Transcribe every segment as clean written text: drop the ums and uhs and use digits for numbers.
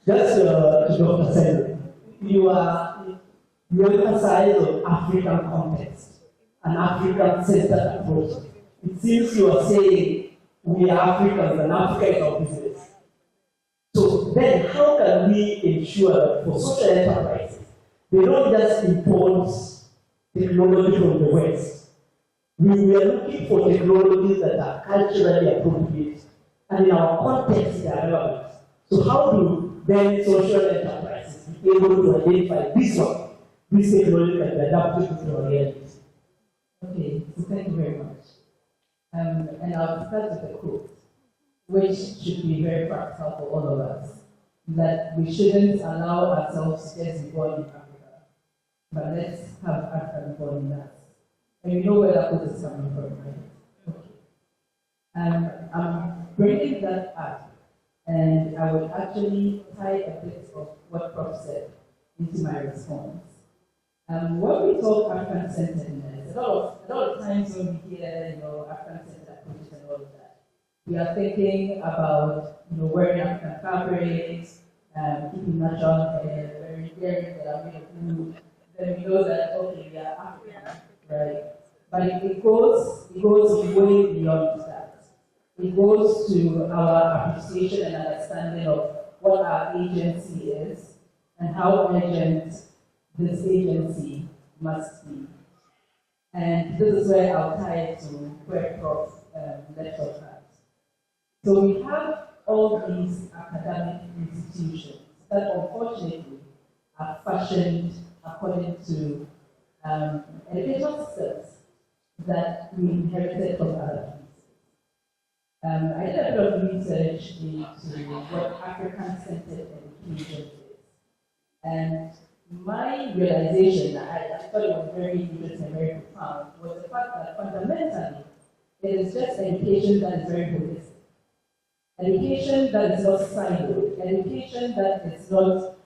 Just to Dr. Sen, you emphasize on African context, an African-centered approach. It seems you are saying we are Africans and Africa is our business. So then how can we ensure that for social enterprises, they don't just impose technology from the West? We are looking for technologies that are culturally appropriate and in our context they are relevant. So how do then social enterprises be able to identify this technology can be adapted to the reality? Okay, so thank you very much. And I'll start with a quote, which should be very practical for all of us, that we shouldn't allow ourselves to just be born in Africa, but let's have Africa born in us. And you know where that quote is coming from, right? Okay. I'm bringing that up, and I would actually tie a bit of what Prof said into my response. When we talk African-centeredness, a lot of times when we hear, African-centered approaches and all of that, we are thinking about, wearing African fabrics, keeping natural hair, wearing earrings that are made of wood. Then we know that, okay, we are African, right? But it goes way beyond that. It goes to our appreciation and understanding of what our agency is and how urgent this agency must be. And this is where I'll tie it to where Prof left off at. So we have all these academic institutions that unfortunately are fashioned according to educational systems that we inherited from other places. I did a bit of research into what African-centered education is. And my realization, I thought it was very interesting and very profound, was the fact that fundamentally it is just education that is very holistic. Education that is not siloed, education that is not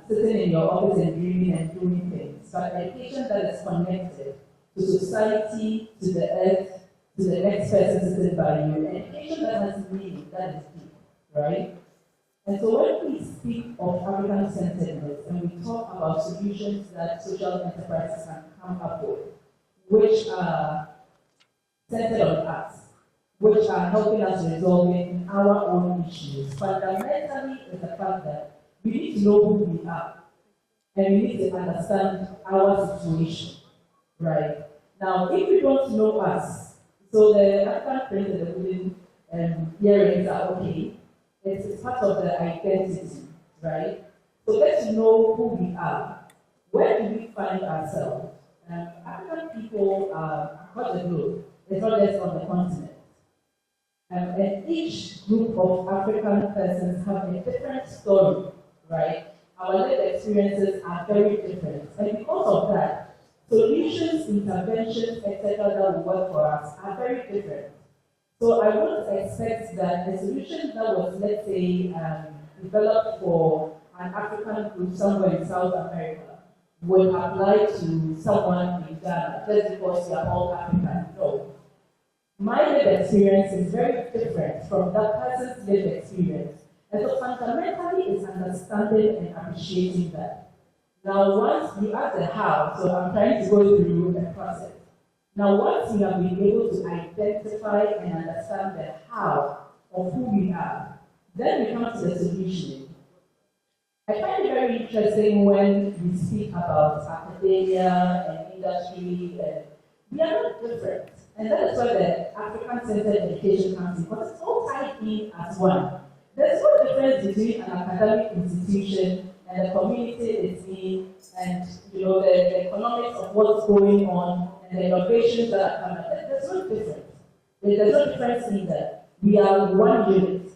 sitting in your office and dreaming and doing things, but education that is connected to society, to the earth, to the next person sitting by you, education that has meaning, that is deep, right? And so when we speak of African-centeredness and we talk about solutions that social enterprises can come up with, which are centered on us, which are helping us resolving our own issues, fundamentally is the fact that we need to know who we are and we need to understand our situation, right? Now, if we don't know us, so the African print and the wooden earrings are okay, it's part of the identity, right? So let's know who we are. Where do we find ourselves? African people are across the globe. It's not just on the continent. And each group of African persons have a different story, right? Our lived experiences are very different. And because of that, solutions, interventions, etc. that will work for us are very different. So I would expect that a solution that was, let's say, developed for an African group somewhere in South America would apply to someone in Ghana just because we are all African. No. My lived experience is very different from that person's lived experience. And so fundamentally, it's understanding and appreciating that. Now, once you ask the how, so I'm trying to go through a process. Now, once we have been able to identify and understand the how of who we are, then we come to the solution. I find it very interesting when we speak about academia and industry, and we are not different. And that is where the African-centered education comes in, because it's all tied in as one. There's no difference between an academic institution and the community it's in, and the economics of what's going on, and the innovations that are coming. There's no difference. There's no difference in that. We are one unit.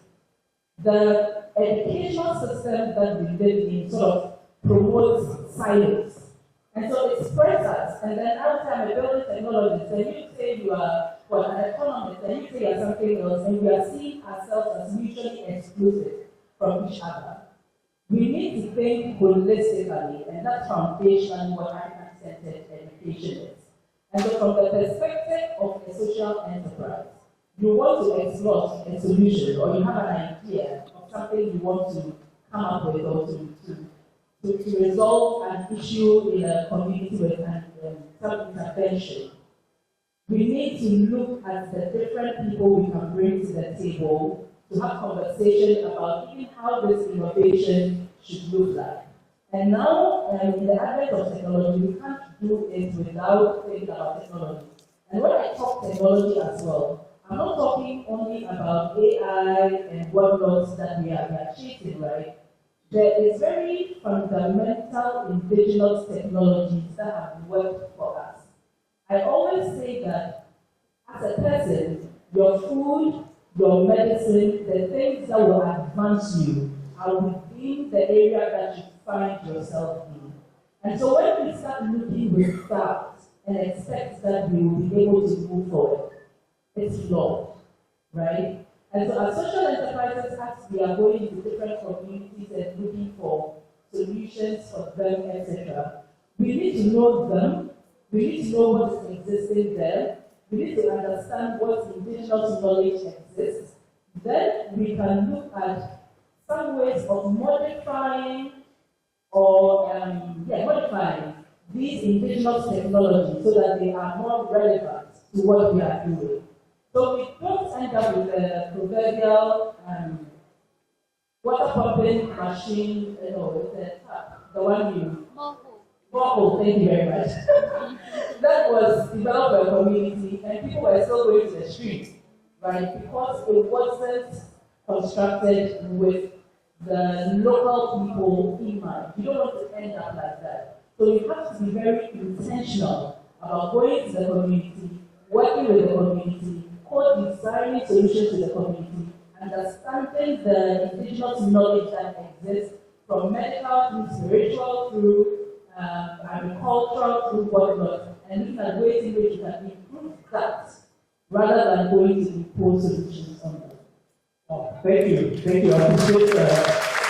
The educational system that we live in sort of promotes silos. And so it spreads us. And then after I'm a building technologist, and you say you are an economist, and you say you are something else, and we are seeing ourselves as mutually exclusive from each other. We need to think holistically, and that's foundationally what African-centered education is. And so from the perspective of a social enterprise, you want to explore a solution, or you have an idea of something you want to come up with or to resolve an issue in a community with some intervention. We need to look at the different people we can bring to the table to have conversation about even how this innovation should look like. And now, in the advent of technology, we can't do it without thinking about technology. And when I talk technology as well, I'm not talking only about AI and whatnot that we are chasing, right? There is very fundamental indigenous technologies that have worked for us. I always say that as a person, your food, your medicine, the things that will advance you are within the area that you find yourself in. And so when we start looking with that and expect that we will be able to move forward, it's flawed, right? And so as social enterprises, as we are going into different communities and looking for solutions for them, etc., we need to know them, we need to know what is existing there, we need to understand what indigenous knowledge exists. Then we can look at some ways of modifying modifying these indigenous technologies so that they are more relevant to what we are doing. So we don't end up with a proverbial water pumping machine, with the one you... Borehole, thank you very much. That was developed by a community and people were still going to the street, right? Because it wasn't constructed with the local people in mind. You don't want to end up like that. So you have to be very intentional about going to the community, working with the community, co-designing solutions to the community, understanding the indigenous knowledge that exists from medical through spiritual through agricultural through whatnot, and looking at ways in which you can improve that rather than going to impose solutions on them. Thank you. I appreciate